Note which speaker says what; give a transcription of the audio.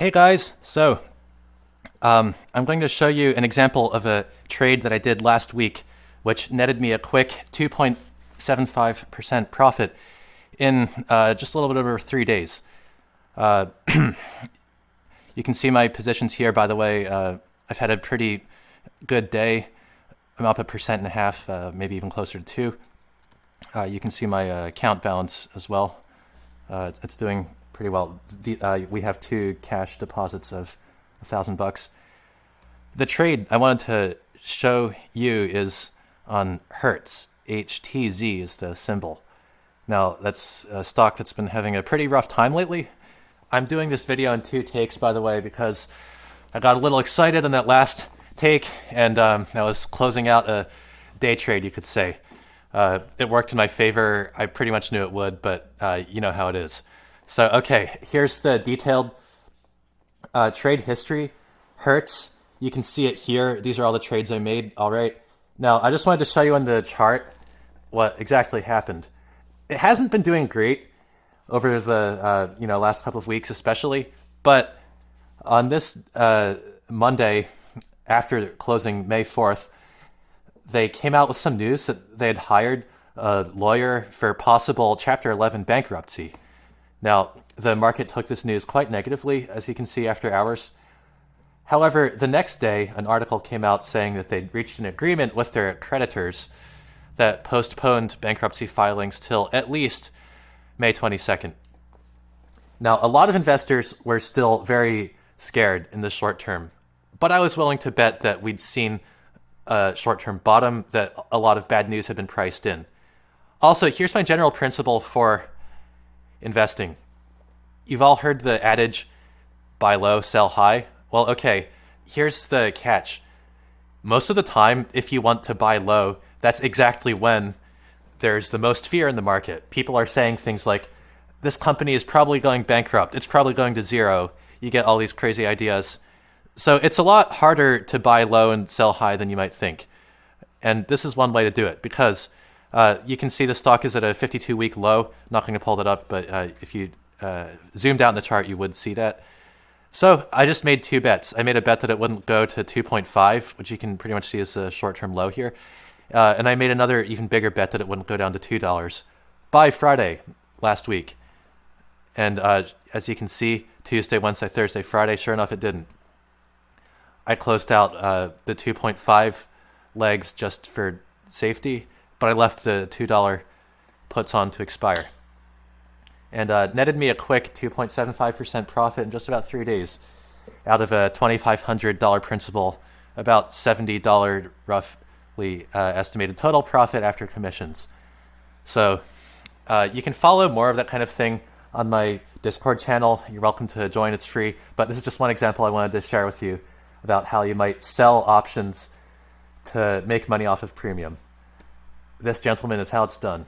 Speaker 1: Hey guys, I'm going to show you an example of a trade that I did last week, which netted me a quick 2.75% profit in just a little bit over 3 days. You can see my positions here, by the way. I've had a pretty good day. I'm up 1.5%, maybe even closer to 2. You can see my account balance as well. It's doing pretty well. We have 2 cash deposits of $1,000. The trade I wanted to show you is on Hertz. HTZ is the symbol. Now, that's a stock that's been having a pretty rough time lately. I'm doing this video in 2 takes, by the way, because I got a little excited in that last take, and I was closing out a day trade, you could say. It worked in my favor. I pretty much knew it would, but you know how it is. So, okay, here's the detailed trade history. Hertz, you can see it here. These are all the trades I made, all right? Now, I just wanted to show you on the chart what exactly happened. It hasn't been doing great over the last couple of weeks especially, but on this Monday, after closing May 4th, they came out with some news that they had hired a lawyer for possible Chapter 11 bankruptcy. Now, the market took this news quite negatively, as you can see after hours. However, the next day, an article came out saying that they'd reached an agreement with their creditors that postponed bankruptcy filings till at least May 22nd. Now, a lot of investors were still very scared in the short term, but I was willing to bet that we'd seen a short-term bottom, that a lot of bad news had been priced in. Also, here's my general principle for investing. You've all heard the adage, buy low, sell high. Well, okay, here's the catch. Most of the time, if you want to buy low, that's exactly when there's the most fear in the market. People are saying things like, this company is probably going bankrupt, it's probably going to zero. You get all these crazy ideas. So it's a lot harder to buy low and sell high than you might think. And this is one way to do it, because you can see the stock is at a 52-week low. I'm not going to pull that up, but if you zoomed out in the chart, you would see that. So I just made 2 bets. I made a bet that it wouldn't go to 2.5, which you can pretty much see as a short-term low here. And I made another even bigger bet that it wouldn't go down to $2 by Friday last week. And as you can see, Tuesday, Wednesday, Thursday, Friday, sure enough, it didn't. I closed out the 2.5 legs just for safety, but I left the $2 puts on to expire. And netted me a quick 2.75% profit in just about 3 days out of a $2,500 principal, about $70 roughly estimated total profit after commissions. So you can follow more of that kind of thing on my Discord channel. You're welcome to join, it's free. But this is just one example I wanted to share with you about how you might sell options to make money off of premium. This, gentlemen, is how it's done.